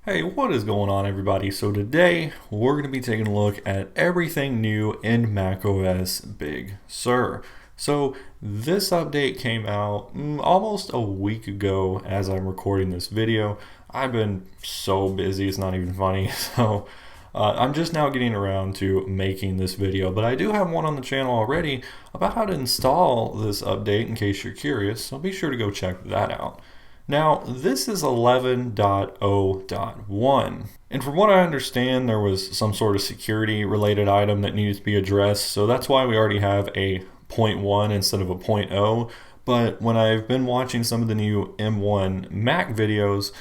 Hey, what is going on, everybody? So today we're going to be taking a look at everything new in macOS Big Sur. So this update came out almost a week ago as I'm recording this video. I've been so busy, it's not even funny. So I'm just now getting around to making this video, but I do have one on the channel already about how to install this update in case you're curious. So be sure to go check that out. Now, this is 11.0.1, and from what I understand, there was some sort of security related item that needed to be addressed, so that's why we already have a 0.1 instead of a 0.0. But when I've been watching some of the new M1 Mac videos,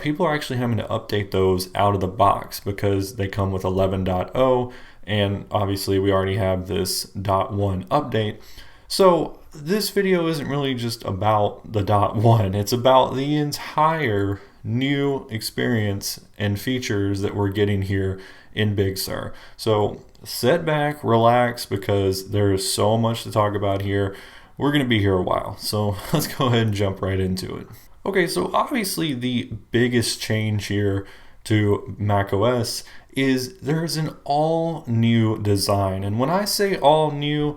people are actually having to update those out of the box because they come with 11.0, and obviously we already have this .1 update. So this video isn't really just about the .1, it's about the entire new experience and features that we're getting here in Big Sur. So sit back, relax, because there is so much to talk about here. We're going to be here a while, so let's go ahead and jump right into it. Okay, so obviously the biggest change here to macOS is there's an all new design. And when I say all new,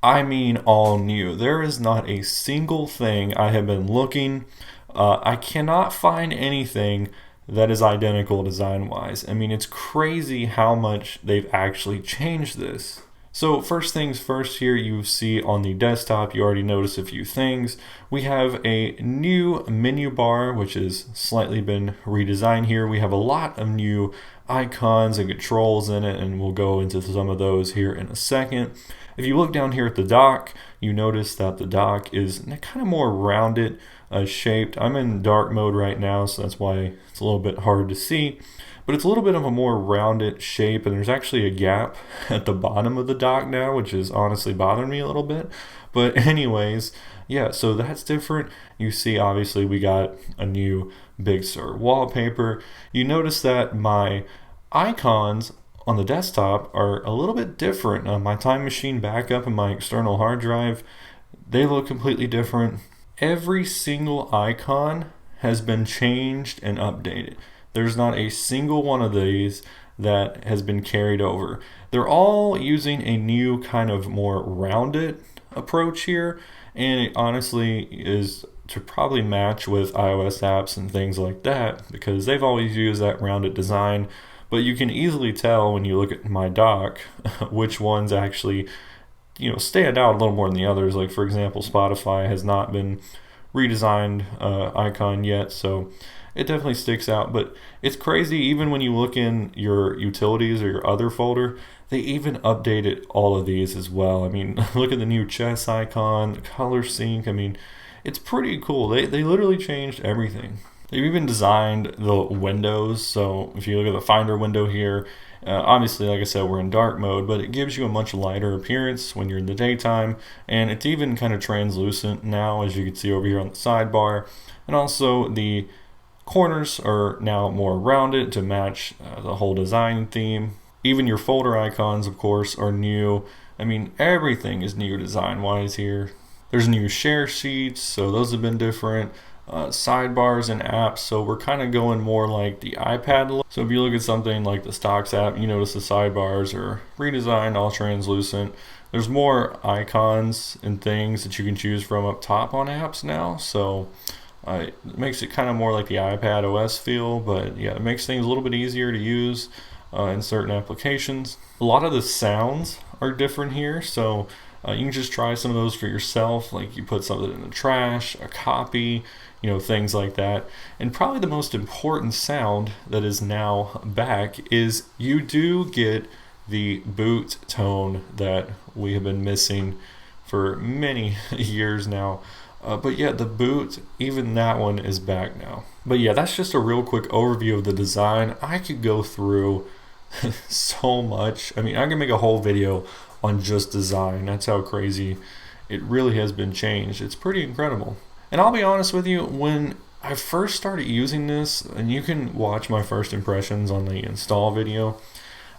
I mean all new. There is not a single thing I have been looking. I cannot find anything that is identical design-wise. I mean, it's crazy how much they've actually changed this. So first things first here, you see on the desktop, you already noticed a few things. We have a new menu bar, which has slightly been redesigned here. We have a lot of new icons and controls in it, and we'll go into some of those here in a second. If you look down here at the dock, you notice that the dock is kind of more rounded shaped. I'm in dark mode right now, so that's why it's a little bit hard to see. But it's a little bit of a more rounded shape, and there's actually a gap at the bottom of the dock now, which is honestly bothering me a little bit. But anyways, yeah, so that's different. You see, obviously, we got a new Big Sur wallpaper. You notice that my icons on the desktop are a little bit different. My Time Machine backup and my external hard drive, they look completely different. Every single icon has been changed and updated. There's not a single one of these that has been carried over. They're all using a new kind of more rounded approach here, and it honestly is to probably match with iOS apps and things like that because they've always used that rounded design. But you can easily tell when you look at my dock which ones actually stand out a little more than the others. Like for example, Spotify has not been redesigned icon yet, so it definitely sticks out. But it's crazy, even when you look in your utilities or your other folder, they even updated all of these as well. I mean, look at the new chess icon, the color sync. I mean, it's pretty cool. They literally changed everything. They've even designed the windows. So if you look at the Finder window here, obviously, like I said, we're in dark mode, but it gives you a much lighter appearance when you're in the daytime. And it's even kind of translucent now, as you can see over here on the sidebar. And also the corners are now more rounded to match the whole design theme. Even your folder icons, of course, are new. I mean, everything is new design-wise here. There's new share sheets, so those have been different. Sidebars and apps, so we're kind of going more like the iPad look. So if you look at something like the Stocks app, you notice the sidebars are redesigned, all translucent. There's more icons and things that you can choose from up top on apps now, so it makes it kind of more like the iPad OS feel, but yeah, it makes things a little bit easier to use in certain applications. A lot of the sounds are different here, so you can just try some of those for yourself, like you put something in the trash, a copy, things like that. And probably the most important sound that is now back is you do get the boot tone that we have been missing for many years now. But yeah, the boot, even that one is back now. But yeah, that's just a real quick overview of the design. I could go through so much. I mean, I can make a whole video on just design. That's how crazy it really has been changed. It's pretty incredible. And I'll be honest with you, when I first started using this, and you can watch my first impressions on the install video,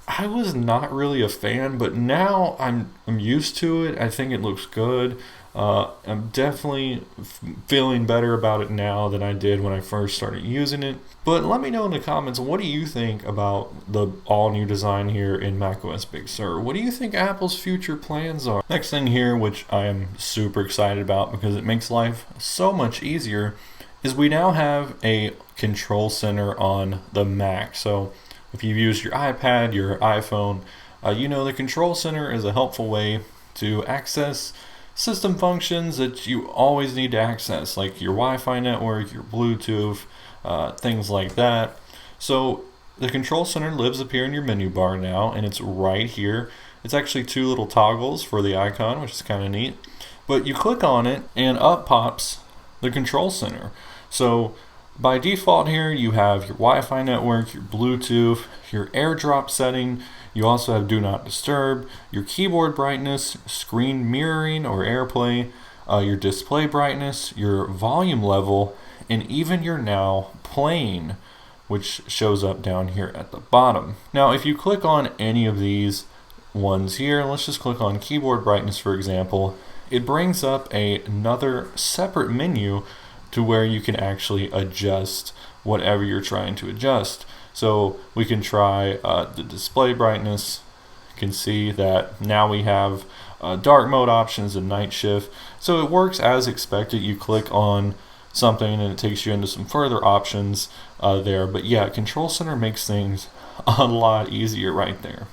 I was not really a fan, but now I'm used to it. I think it looks good. I'm definitely feeling better about it now than I did when I first started using it. But let me know in the comments, what do you think about the all-new design here in macOS Big Sur? What do you think Apple's future plans are? Next thing here, which I am super excited about because it makes life so much easier, is we now have a control center on the Mac. So if you've used your iPad, your iPhone, you know the control center is a helpful way to access system functions that you always need to access, like your Wi-Fi network, your Bluetooth, things like that. So the control center lives up here in your menu bar now, and it's right here. It's actually two little toggles for the icon, which is kind of neat. But you click on it, and up pops the control center. So by default here, you have your Wi-Fi network, your Bluetooth, your AirDrop setting. You also have Do Not Disturb, your keyboard brightness, screen mirroring or AirPlay, your display brightness, your volume level, and even your now playing, which shows up down here at the bottom. Now, if you click on any of these ones here, let's just click on keyboard brightness, for example, it brings up another separate menu to where you can actually adjust whatever you're trying to adjust. So we can try the display brightness. You can see that now we have dark mode options and night shift. So it works as expected. You click on something and it takes you into some further options there. But yeah, Control Center makes things a lot easier right there.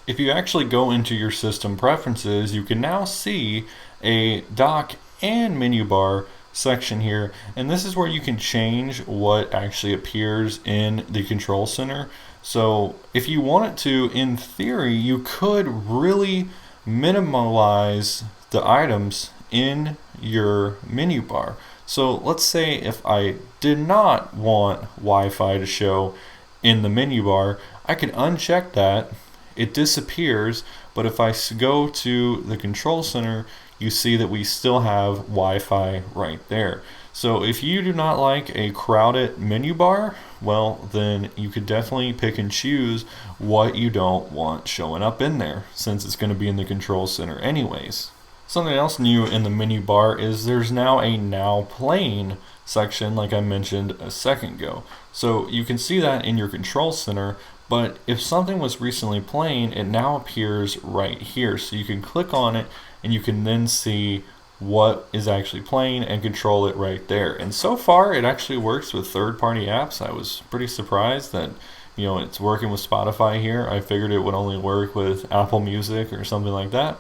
If you actually go into your system preferences, you can now see a dock and menu bar section here, and this is where you can change what actually appears in the control center. So if you wanted to, in theory, you could really minimize the items in your menu bar. So let's say if I did not want Wi-Fi to show in the menu bar, I can uncheck that. It disappears, but if I go to the control center, you see that we still have Wi-Fi right there. So if you do not like a crowded menu bar, well, then you could definitely pick and choose what you don't want showing up in there, since it's going to be in the control center anyways. Something else new in the menu bar is there's now a Now Playing section, like I mentioned a second ago. So you can see that in your control center, but if something was recently playing, it now appears right here. So you can click on it and you can then see what is actually playing and control it right there. And so far it actually works with third-party apps. I was pretty surprised that it's working with Spotify here. I figured it would only work with Apple Music or something like that,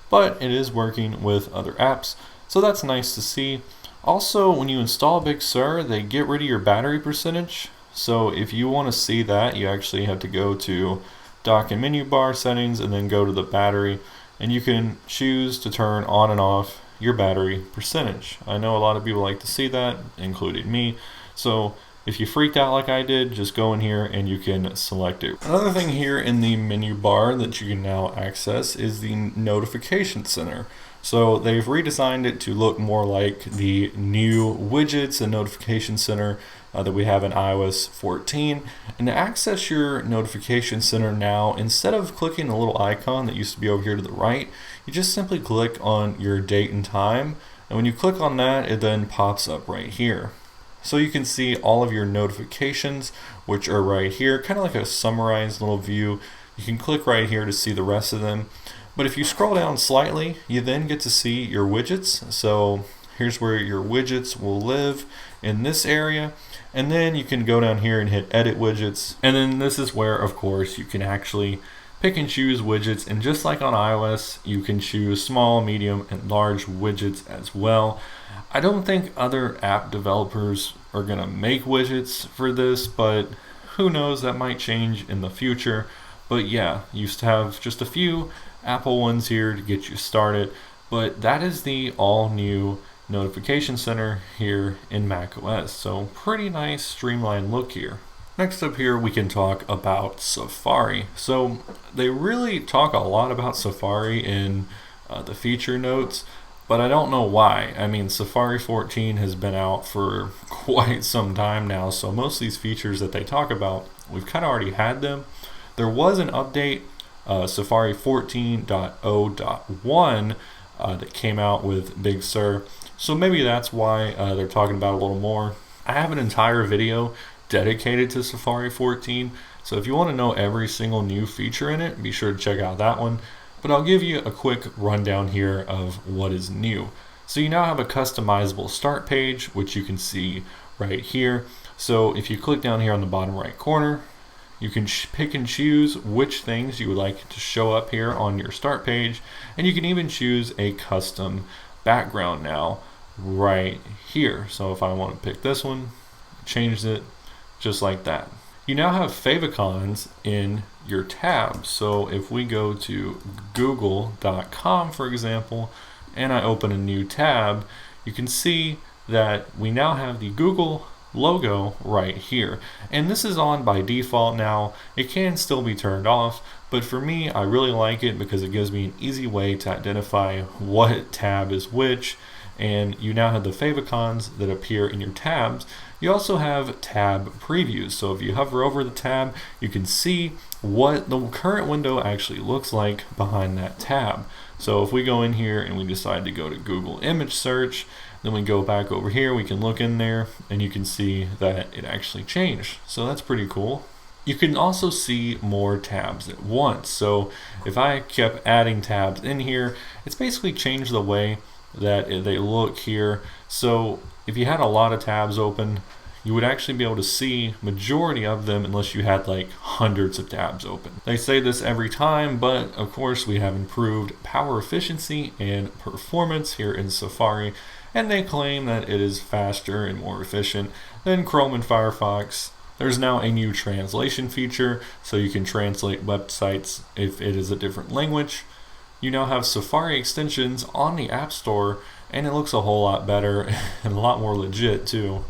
but it is working with other apps, so that's nice to see. Also, when you install Big Sur, they get rid of your battery percentage. So if you want to see that, you actually have to go to dock and menu bar settings and then go to the battery, and you can choose to turn on and off your battery percentage. I know a lot of people like to see that, including me. So if you freaked out like I did, just go in here and you can select it. Another thing here in the menu bar that you can now access is the notification center. So they've redesigned it to look more like the new widgets and notification center that we have in iOS 14. And to access your notification center now, instead of clicking the little icon that used to be over here to the right, you just simply click on your date and time. And when you click on that, it then pops up right here. So you can see all of your notifications, which are right here, kind of like a summarized little view. You can click right here to see the rest of them. But if you scroll down slightly, you then get to see your widgets. So here's where your widgets will live in this area. And then you can go down here and hit edit widgets. And then this is where, of course, you can actually pick and choose widgets. And just like on iOS, you can choose small, medium, and large widgets as well. I don't think other app developers are going to make widgets for this, but who knows, that might change in the future. But yeah, you used to have just a few Apple ones here to get you started, but that is the all new notification center here in macOS. So pretty nice streamlined look here. Next up here, we can talk about Safari. So they really talk a lot about Safari in the feature notes, but I don't know why. I mean, Safari 14 has been out for quite some time now, so most of these features that they talk about, we've kind of already had them. There was an update, Safari 14.0.1, that came out with Big Sur. So maybe that's why they're talking about it a little more. I have an entire video dedicated to Safari 14, so if you want to know every single new feature in it, be sure to check out that one. But I'll give you a quick rundown here of what is new. So you now have a customizable start page, which you can see right here. So if you click down here on the bottom right corner, you can pick and choose which things you would like to show up here on your start page, and you can even choose a custom background now right here. So if I want to pick this one, change it just like that. You now have favicons in your tabs. So if we go to google.com, for example, and I open a new tab, you can see that we now have the Google logo right here. And this is on by default now. It can still be turned off, but for me, I really like it because it gives me an easy way to identify what tab is which. And you now have the favicons that appear in your tabs. You also have tab previews. So if you hover over the tab, you can see what the current window actually looks like behind that tab. So if we go in here and we decide to go to Google image search, then we go back over here, we can look in there and you can see that it actually changed. So that's pretty cool. You can also see more tabs at once. So if I kept adding tabs in here, it's basically changed the way that they look here. So if you had a lot of tabs open, you would actually be able to see majority of them unless you had like hundreds of tabs open. They say this every time, but of course we have improved power efficiency and performance here in Safari, and they claim that it is faster and more efficient than Chrome and Firefox. There's now a new translation feature, so you can translate websites if it is a different language. You now have Safari extensions on the App Store, and it looks a whole lot better and a lot more legit too.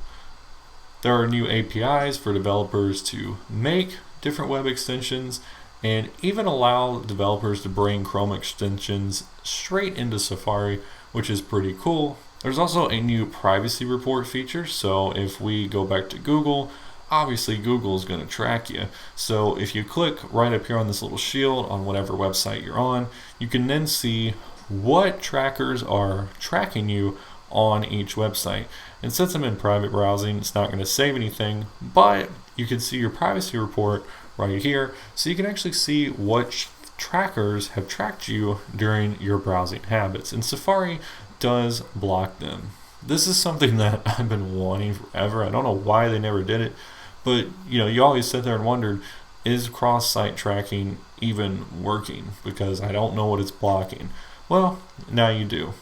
There are new APIs for developers to make different web extensions and even allow developers to bring Chrome extensions straight into Safari, which is pretty cool. There's also a new privacy report feature, so if we go back to Google, obviously Google is going to track you. So if you click right up here on this little shield on whatever website you're on, you can then see what trackers are tracking you on each website. And since I'm in private browsing, it's not going to save anything, but you can see your privacy report right here. So you can actually see what trackers have tracked you during your browsing habits. And Safari does block them. This is something that I've been wanting forever. I don't know why they never did it, but you always sit there and wondered, is cross-site tracking even working? Because I don't know what it's blocking. Well, now you do.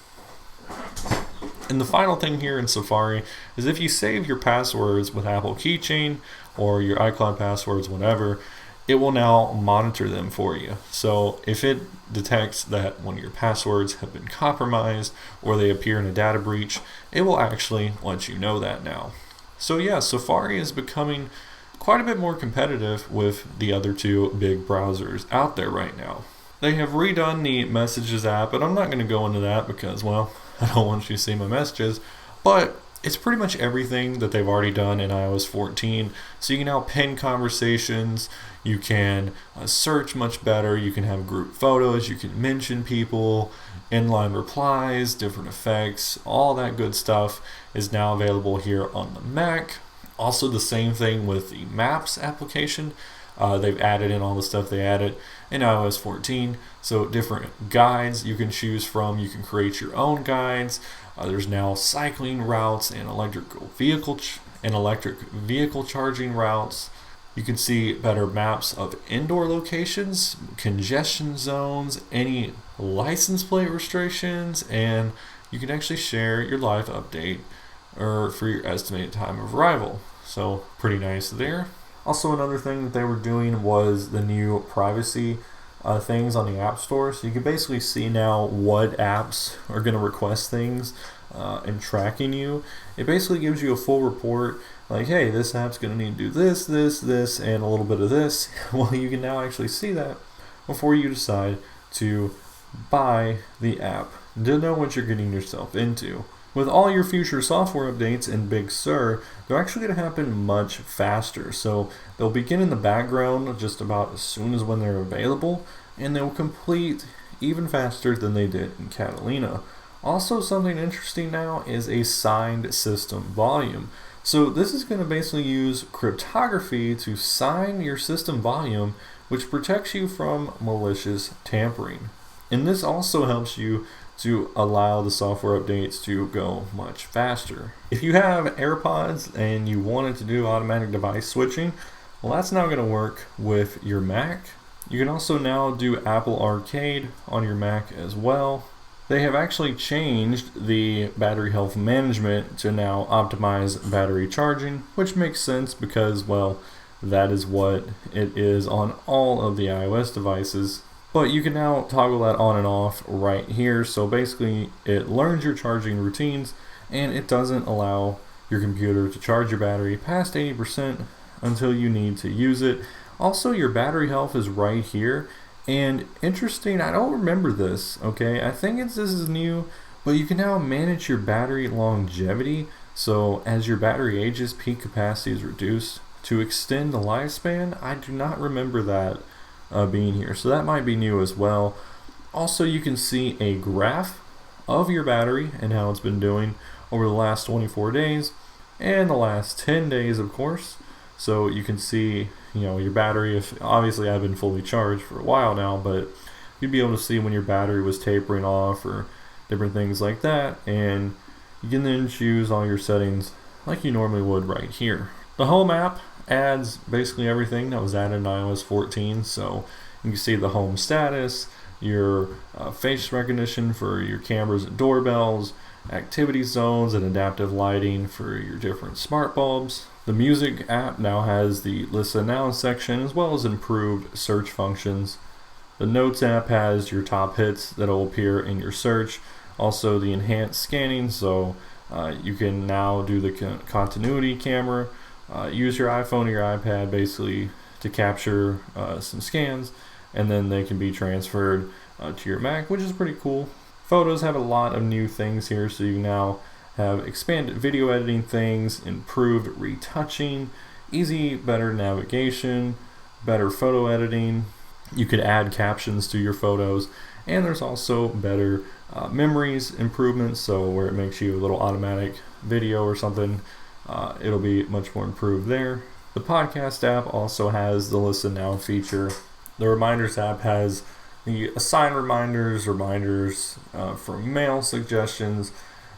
And the final thing here in Safari is if you save your passwords with Apple Keychain or your iCloud passwords, whatever, it will now monitor them for you. So if it detects that one of your passwords have been compromised or they appear in a data breach, it will actually let you know that now. So yeah, Safari is becoming quite a bit more competitive with the other two big browsers out there right now. They have redone the Messages app, but I'm not going to go into that because, well, I don't want you to see my messages, but it's pretty much everything that they've already done in iOS 14. So you can now pin conversations, you can search much better, you can have group photos, you can mention people, inline replies, different effects, all that good stuff is now available here on the Mac. Also the same thing with the Maps application. They've added in all the stuff they added in iOS 14. So different guides you can choose from. You can create your own guides. There's now cycling routes and electric vehicle charging routes. You can see better maps of indoor locations, congestion zones, any license plate restrictions, and you can actually share your live update or for your estimated time of arrival. So pretty nice there. Also, another thing that they were doing was the new privacy things on the App Store. So you can basically see now what apps are going to request things and tracking you. It basically gives you a full report like, hey, this app's going to need to do this, this, this, and a little bit of this. Well, you can now actually see that before you decide to buy the app, to know what you're getting yourself into. With all your future software updates in Big Sur, they're actually going to happen much faster. So they'll begin in the background just about as soon as when they're available, and they'll complete even faster than they did in Catalina. Also, something interesting now is a signed system volume. So this is going to basically use cryptography to sign your system volume, which protects you from malicious tampering. And this also helps you to allow the software updates to go much faster. If you have AirPods and you wanted to do automatic device switching, well, that's now going to work with your Mac. You can also now do Apple Arcade on your Mac as well. They have actually changed the battery health management to now optimize battery charging, which makes sense because, well, that is what it is on all of the iOS devices. But you can now toggle that on and off right here. So basically it learns your charging routines and it doesn't allow your computer to charge your battery past 80% until you need to use it. Also, your battery health is right here. And interesting, I don't remember this, okay? I think this is new, but you can now manage your battery longevity. So as your battery ages, peak capacity is reduced to extend the lifespan. I do not remember that being here, so that might be new as well. Also, you can see a graph of your battery and how it's been doing over the last 24 days and the last 10 days, of course. So you can see, your battery, if obviously I've been fully charged for a while now, but you'd be able to see when your battery was tapering off or different things like that, and you can then choose all your settings like you normally would right here. The Home app adds basically everything that was added in iOS 14, so you can see the home status, your face recognition for your cameras and doorbells, activity zones and adaptive lighting for your different smart bulbs. The Music app now has the Listen Now section as well as improved search functions. The Notes app has your top hits that will appear in your search. Also the enhanced scanning, so you can now do the continuity camera, use your iPhone or your iPad basically to capture some scans, and then they can be transferred to your Mac, which is pretty cool. Photos have a lot of new things here, so you now have expanded video editing things, improved retouching, better navigation, better photo editing. You could add captions to your photos, and there's also better memories improvements, so where it makes you a little automatic video or something, it'll be much more improved there. The Podcast app also has the Listen Now feature. The Reminders app has the assign reminders from mail suggestions,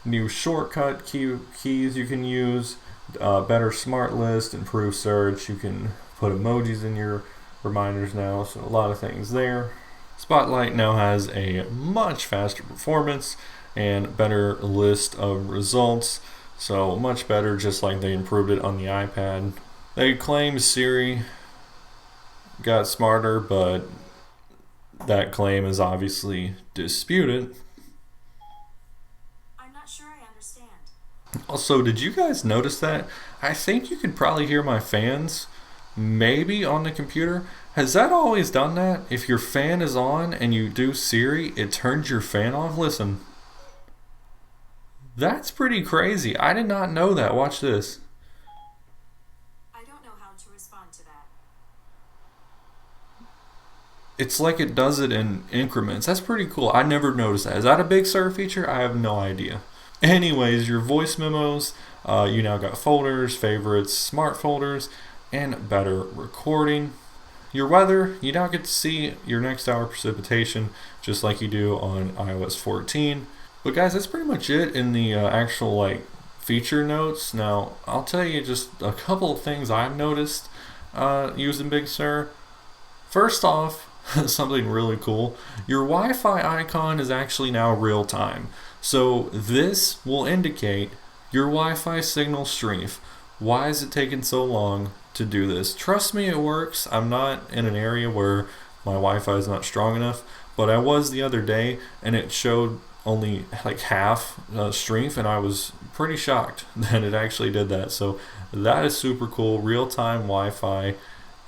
new shortcut keys you can use, better smart list, improved search. You can put emojis in your reminders now, so a lot of things there. Spotlight now has a much faster performance and better list of results, so much better, just like they improved it on the iPad. They claim Siri got smarter, but that claim is obviously disputed. I'm not sure I understand. Also, did you guys notice that? I think you could probably hear my fans, maybe on the computer. Has that always done that? If your fan is on and you do Siri, it turns your fan off? Listen. That's pretty crazy. I did not know that. Watch this. I don't know how to respond to that. It's like it does it in increments. That's pretty cool. I never noticed that. Is that a Big Sur feature? I have no idea. Anyways, your voice memos, you now got folders, favorites, smart folders, and better recording. Your weather, you now get to see your next hour precipitation just like you do on iOS 14. But guys, that's pretty much it in the actual feature notes. Now, I'll tell you just a couple of things I've noticed using Big Sur. First off, something really cool. Your Wi-Fi icon is actually now real time. So this will indicate your Wi-Fi signal strength. Why is it taking so long to do this? Trust me, it works. I'm not in an area where my Wi-Fi is not strong enough, but I was the other day and it showed only half strength, and I was pretty shocked that it actually did that. So that is super cool. Real-time Wi-Fi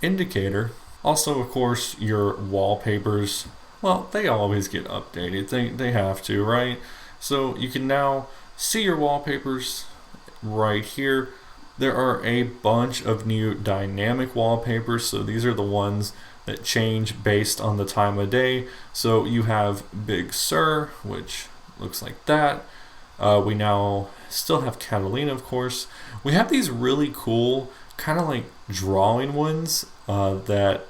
indicator. Also, of course, your wallpapers, well, they always get updated. They have to, right? So you can now see your wallpapers right here. There are a bunch of new dynamic wallpapers, so these are the ones that change based on the time of day. So you have Big Sur, which looks like that. We now still have Catalina, of course. We have these really cool, kind of like drawing ones that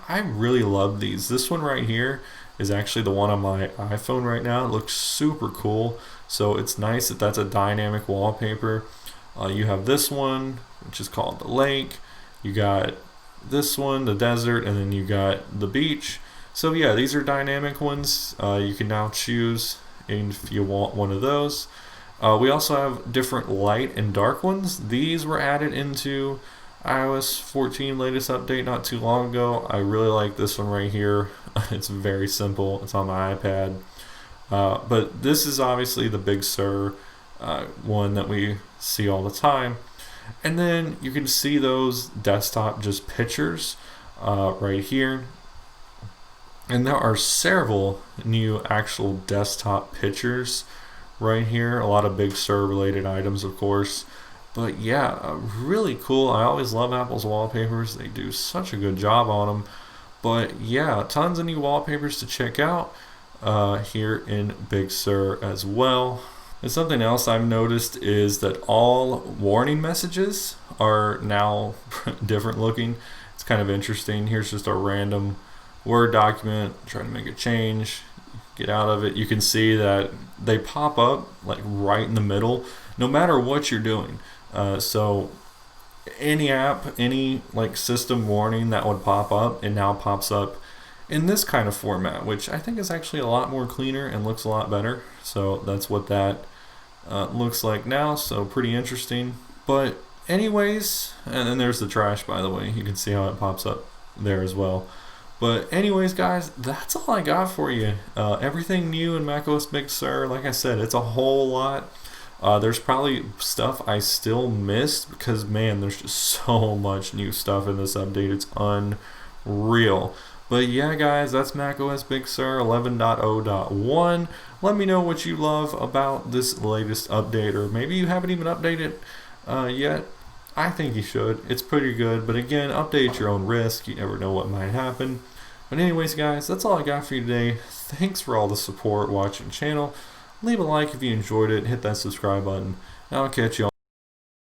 I really love these. This one right here is actually the one on my iPhone right now. It looks super cool. So it's nice that that's a dynamic wallpaper. You have this one, which is called the lake. You got this one, the desert, and then you got the beach. So yeah, these are dynamic ones. You can now choose if you want one of those. We also have different light and dark ones. These were added into iOS 14 latest update not too long ago. I really like this one right here. It's very simple. It's on my iPad. But this is obviously the Big Sur one that we see all the time. And then you can see those desktop just pictures right here. And there are several new actual desktop pictures right here. A lot of Big Sur related items, of course. But yeah, really cool. I always love Apple's wallpapers. They do such a good job on them. But yeah, tons of new wallpapers to check out here in Big Sur as well. And something else I've noticed is that all warning messages are now different looking. It's kind of interesting. Here's just a random Word document, try to make a change, get out of it. You can see that they pop up like right in the middle, no matter what you're doing. So any app, any like system warning that would pop up, it now pops up in this kind of format, which I think is actually a lot more cleaner and looks a lot better. So that's what that looks like now. So pretty interesting. But anyways, and then there's the trash, by the way. You can see how it pops up there as well. But anyways, guys, that's all I got for you. Everything new in macOS Big Sur. Like I said, it's a whole lot. There's probably stuff I still missed because, man, there's just so much new stuff in this update. It's unreal. But yeah, guys, that's macOS Big Sur 11.0.1. Let me know what you love about this latest update, or maybe you haven't even updated yet. I think you should. It's pretty good, but again, update at your own risk. You never know what might happen. But anyways, guys, that's all I got for you today. Thanks for all the support watching the channel. Leave a like if you enjoyed it. Hit that subscribe button. And I'll catch you all.